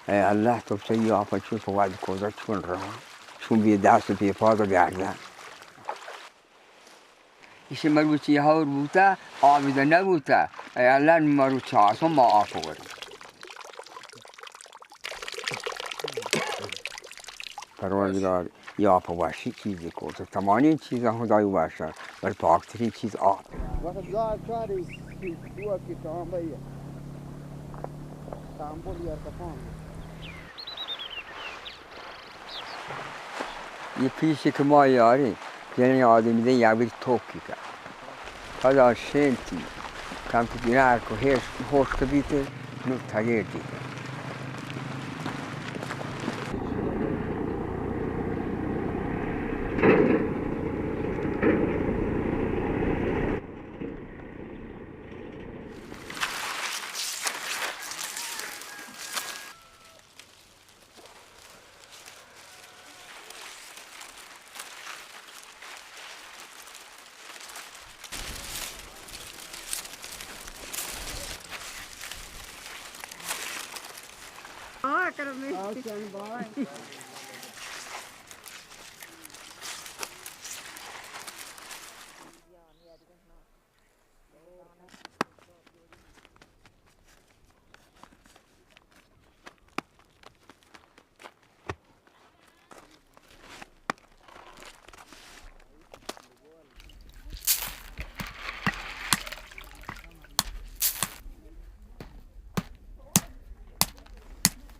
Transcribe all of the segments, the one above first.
الله تو سیی آفت شو تو وعد کوزا چون را چون بی دست بی پاد و گردن ایشی مروچی ها بوده آبیده نبوده الله مروچی ها ما آفوری پروردگار یا پواشی چیزی کرده تمام این چیزها خدای باشه ولی پاکترین چیز آب وقت زار کاری دو کی تمام بیا تامبول یا تفان یه پیشی که ما یاری یعنی آدمی ده یابی توکی کرد حالا شنتی کم که دیگر که هوش که بیته نو تغییر دیده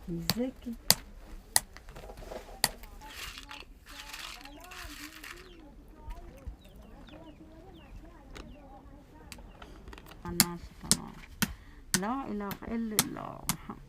زكي الناس تمام لا إله إلا الله محمد